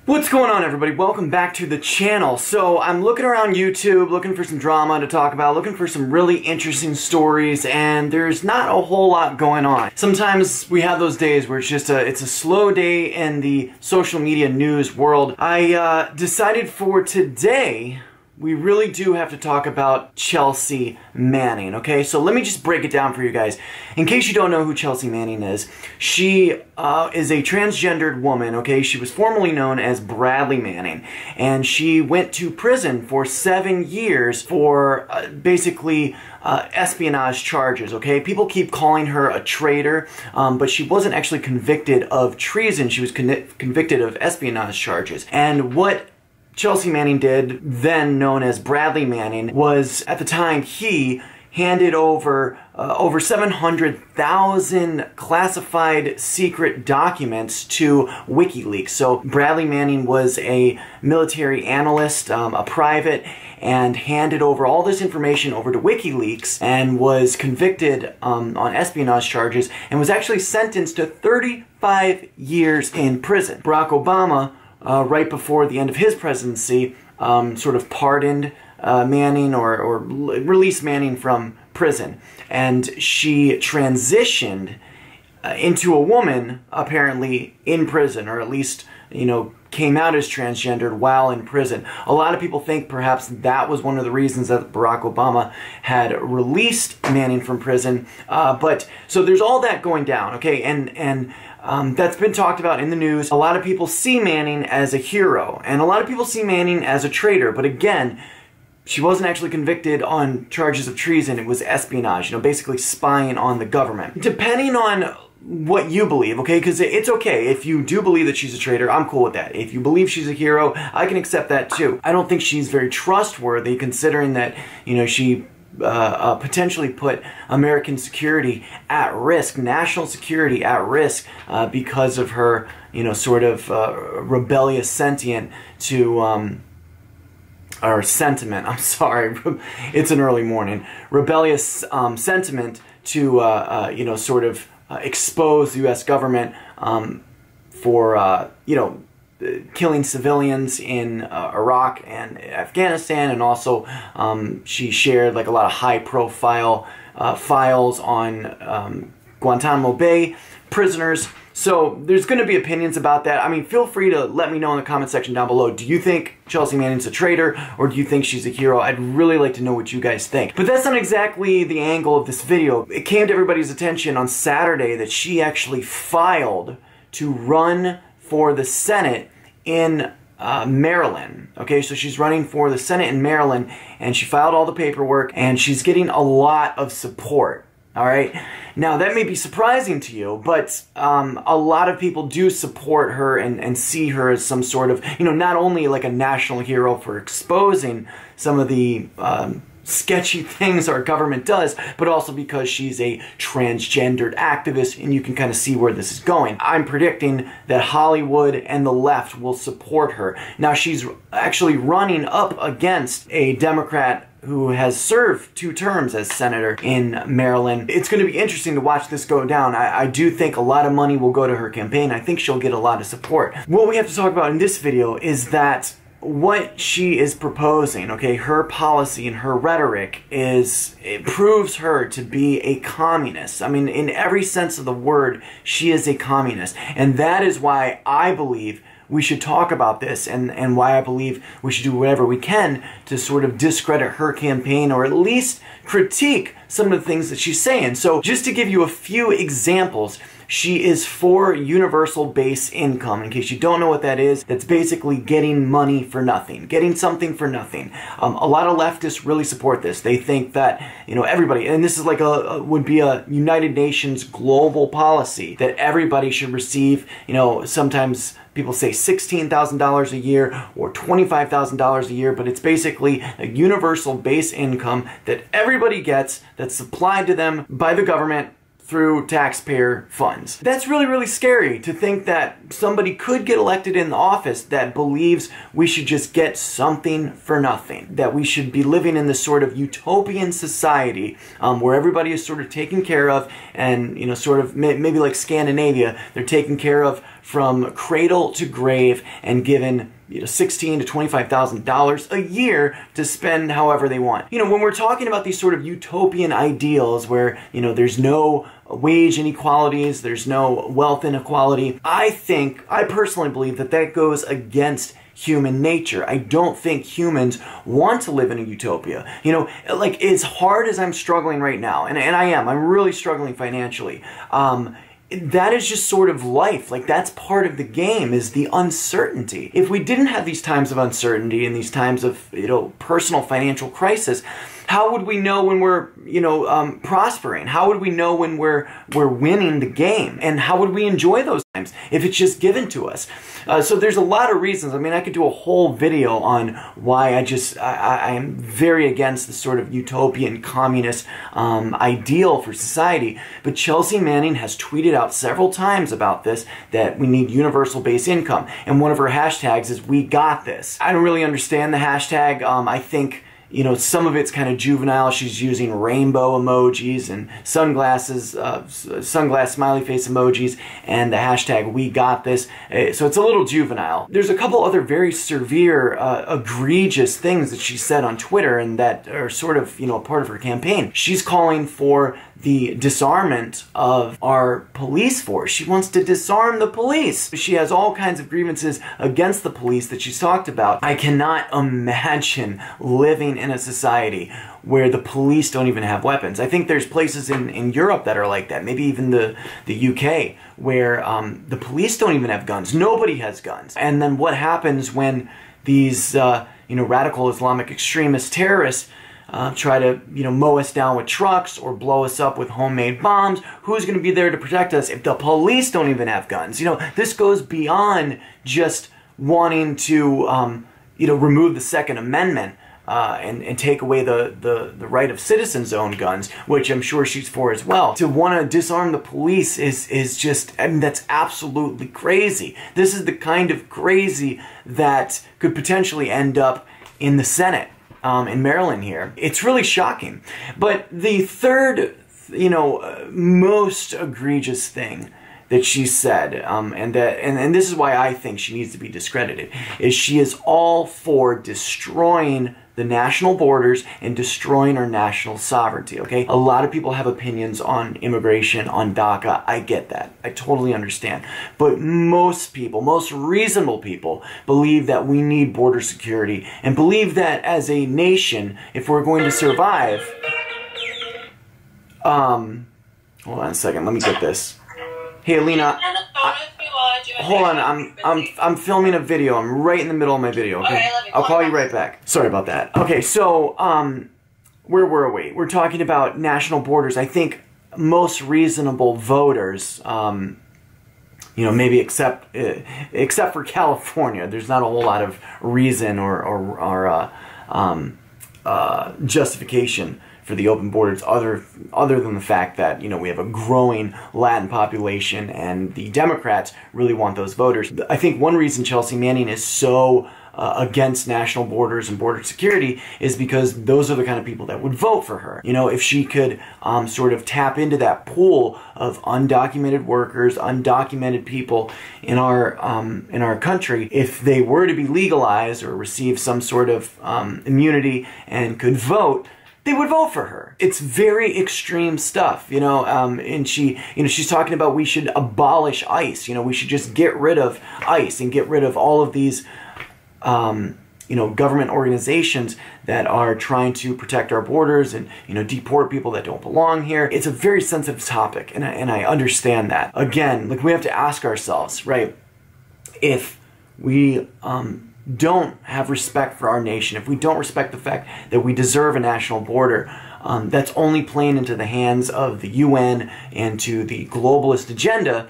What's going on, everybody? Welcome back to the channel. So I'm looking around YouTube, looking for some drama to talk about, looking for some really interesting stories, and there's not a whole lot going on. Sometimes we have those days where it's a slow day in the social media news world. I decided for today we really do have to talk about Chelsea Manning, okay? So let me just break it down for you guys. In case you don't know who Chelsea Manning is, she is a transgendered woman, okay? She was formerly known as Bradley Manning, and she went to prison for 7 years for basically espionage charges, okay? People keep calling her a traitor, but she wasn't actually convicted of treason. She was convicted of espionage charges. And what Chelsea Manning did, then known as Bradley Manning, was at the time he handed over 700,000 classified secret documents to WikiLeaks. So Bradley Manning was a military analyst, a private, and handed over all this information over to WikiLeaks and was convicted on espionage charges and was actually sentenced to 35 years in prison. Barack Obama, right before the end of his presidency, sort of pardoned Manning or released Manning from prison. And she transitioned into a woman, apparently, in prison, or at least, you know, came out as transgendered while in prison. A lot of people think perhaps that was one of the reasons that Barack Obama had released Manning from prison. So there's all that going down, okay? And that's been talked about in the news. A lot of people see Manning as a hero, and a lot of people see Manning as a traitor, but again, she wasn't actually convicted on charges of treason. It was espionage, you know, basically spying on the government. Depending on what you believe, okay, because it's okay. If you do believe that she's a traitor, I'm cool with that. If you believe she's a hero, I can accept that too. I don't think she's very trustworthy, considering that, you know, she potentially put American security at risk, national security at risk, because of her, you know, sort of rebellious sentiment to, or sentiment, I'm sorry, it's an early morning, rebellious sentiment to, you know, sort of expose the U.S. government for, you know, killing civilians in Iraq and Afghanistan, and also she shared like a lot of high-profile files on Guantanamo Bay prisoners. So there's going to be opinions about that. I mean, feel free to let me know in the comment section down below. Do you think Chelsea Manning's a traitor, or do you think she's a hero? I'd really like to know what you guys think. But that's not exactly the angle of this video. It came to everybody's attention on Saturday that she actually filed to run for the Senate in Maryland. Okay, so she's running for the Senate in Maryland, and she filed all the paperwork, and she's getting a lot of support. All right, now that may be surprising to you, but a lot of people do support her and see her as some sort of, you know, not only like a national hero for exposing some of the sketchy things our government does, but also because she's a transgendered activist, and you can kind of see where this is going. I'm predicting that Hollywood and the left will support her. Now, she's actually running up against a Democrat who has served 2 terms as senator in Maryland. It's going to be interesting to watch this go down. I do think a lot of money will go to her campaign. I think she'll get a lot of support. What we have to talk about in this video is that what she is proposing, okay, her policy and her rhetoric it proves her to be a communist. I mean, in every sense of the word, she is a communist. And that is why I believe we should talk about this, and why I believe we should do whatever we can to sort of discredit her campaign, or at least critique some of the things that she's saying. So just to give you a few examples, she is for universal base income. In case you don't know what that is, that's basically getting money for nothing, getting something for nothing. A lot of leftists really support this. They think that, you know, everybody, and this is like would be a United Nations global policy, that everybody should receive, you know, sometimes people say $16,000 a year or $25,000 a year, but it's basically a universal base income that everybody gets, that's supplied to them by the government through taxpayer funds. That's really, really scary to think that somebody could get elected in the office that believes we should just get something for nothing, that we should be living in this sort of utopian society where everybody is sort of taken care of, and, you know, sort of maybe like Scandinavia, they're taken care of from cradle to grave and given, you know, $16,000 to $25,000 a year to spend however they want. You know, when we're talking about these sort of utopian ideals where, you know, there's no wage inequalities, there's no wealth inequality, I personally believe that that goes against human nature. I don't think humans want to live in a utopia. You know, like, as hard as I'm struggling right now, and I'm really struggling financially, that is just sort of life. Like, that's part of the game, is the uncertainty. If we didn't have these times of uncertainty and these times of, you know, personal financial crisis, how would we know when we're, you know, prospering? How would we know when we're winning the game? And how would we enjoy those times if it's just given to us? So there's a lot of reasons. I mean, I could do a whole video on why I am very against the sort of utopian communist ideal for society. But Chelsea Manning has tweeted out several times about this, that we need universal base income. And one of her hashtags is "We got this." I don't really understand the hashtag. I think, you know, some of it's kind of juvenile. She's using rainbow emojis and sunglasses, sunglass smiley face emojis, and the hashtag "We got this." So it's a little juvenile. There's a couple other very severe, egregious things that she said on Twitter, and that are sort of, you know, a part of her campaign. She's calling for the disarmament of our police force. She wants to disarm the police. She has all kinds of grievances against the police that she's talked about. I cannot imagine living in a society where the police don't even have weapons. I think there's places in Europe that are like that, maybe even the UK, where the police don't even have guns. Nobody has guns. And then what happens when these you know, radical Islamic extremist terrorists try to, you know, mow us down with trucks or blow us up with homemade bombs? Who's going to be there to protect us if the police don't even have guns? You know, this goes beyond just wanting to, you know, remove the Second Amendment and take away the right of citizens to own guns, which I'm sure she's for as well. To want to disarm the police is just, I mean, that's absolutely crazy. This is the kind of crazy that could potentially end up in the Senate. In Maryland here. It's really shocking. But the third, you know, most egregious thing that she said, and this is why I think she needs to be discredited, is she is all for destroying the national borders and destroying our national sovereignty, okay? A lot of people have opinions on immigration, on DACA. I get that. I totally understand. But most people, most reasonable people, believe that we need border security and believe that as a nation, if we're going to survive... hold on a second. Let me get this. Hey, Alina. Hold on, I'm filming a video. I'm right in the middle of my video, okay? I'll call you right back. Sorry about that. Okay, so, where were we? We're talking about national borders. I think most reasonable voters, you know, maybe except for California, there's not a whole lot of reason or justification for the open borders other than the fact that, you know, we have a growing Latin population and the Democrats really want those voters. I think one reason Chelsea Manning is so against national borders and border security is because those are the kind of people that would vote for her. You know, if she could sort of tap into that pool of undocumented workers, undocumented people in our country, if they were to be legalized or receive some sort of immunity and could vote, they would vote for her. It's very extreme stuff, you know, and she's talking about we should abolish ICE, you know, we should just get rid of ICE and get rid of all of these, you know, government organizations that are trying to protect our borders and, you know, deport people that don't belong here. It's a very sensitive topic, and I understand that. Again, like, we have to ask ourselves, right, if we, don't have respect for our nation, if we don't respect the fact that we deserve a national border, that's only playing into the hands of the UN and to the globalist agenda,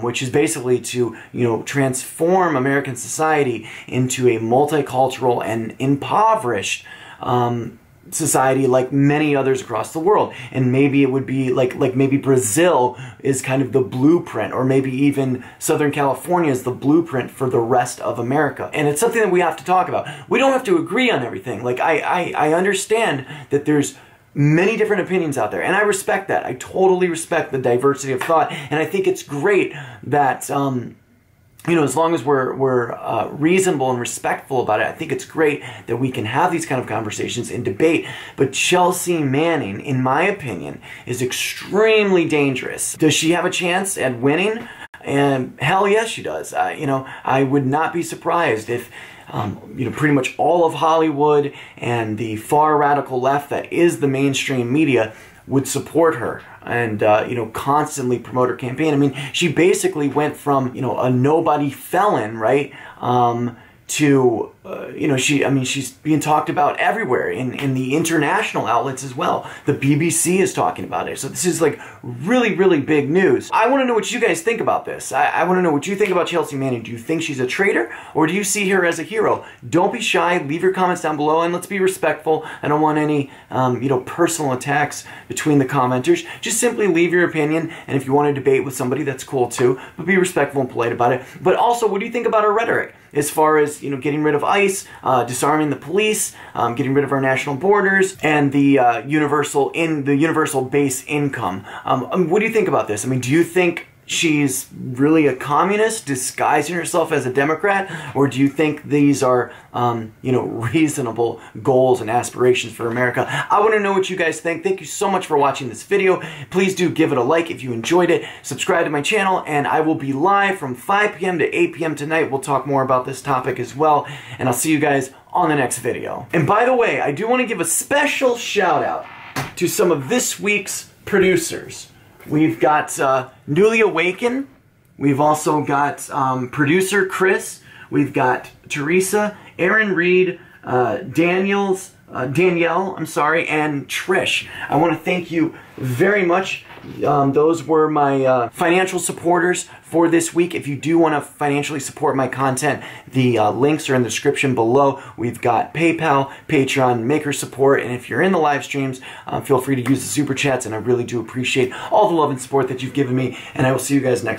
which is basically to, you know, transform American society into a multicultural and impoverished society like many others across the world. And maybe it would be like maybe Brazil is kind of the blueprint, or maybe even Southern California is the blueprint for the rest of America. And it's something that we have to talk about. We don't have to agree on everything. Like I understand that there's many different opinions out there, and I respect that. I totally respect the diversity of thought, and I think it's great that you know, as long as we're reasonable and respectful about it, I think it's great that we can have these kind of conversations and debate. But Chelsea Manning, in my opinion, is extremely dangerous. Does she have a chance at winning? And hell yes, she does. You know, I would not be surprised if you know, pretty much all of Hollywood and the far radical left that is the mainstream media would support her and you know, constantly promote her campaign. I mean, she basically went from, you know, a nobody felon, right, to you know, she's being talked about everywhere in the international outlets as well. The BBC is talking about it. So this is like really, really big news. I want to know what you guys think about this. I want to know what you think about Chelsea Manning. Do you think she's a traitor, or do you see her as a hero? Don't be shy. Leave your comments down below, and let's be respectful. I don't want any you know, personal attacks between the commenters. Just simply leave your opinion, and if you want to debate with somebody, that's cool too, but be respectful and polite about it. But also, what do you think about her rhetoric as far as, you know, getting rid of ICE, disarming the police, getting rid of our national borders, and the universal base income? What do you think about this? I mean, do you think she's really a communist disguising herself as a Democrat, or do you think these are you know, reasonable goals and aspirations for America? I want to know what you guys think. Thank you so much for watching this video. Please do give it a like if you enjoyed it. Subscribe to my channel, and I will be live from 5 p.m. to 8 p.m. tonight. We'll talk more about this topic as well, and I'll see you guys on the next video. And by the way, I do want to give a special shout out to some of this week's producers. We've got Newly Awakened. We've also got producer Chris. We've got Teresa, Aaron Reed, Danielle, I'm sorry, and Trish. I want to thank you very much. Those were my financial supporters for this week. If you do want to financially support my content, the links are in the description below. We've got PayPal, Patreon, Maker support, and if you're in the live streams, feel free to use the super chats, and I really do appreciate all the love and support that you've given me, and I will see you guys next time.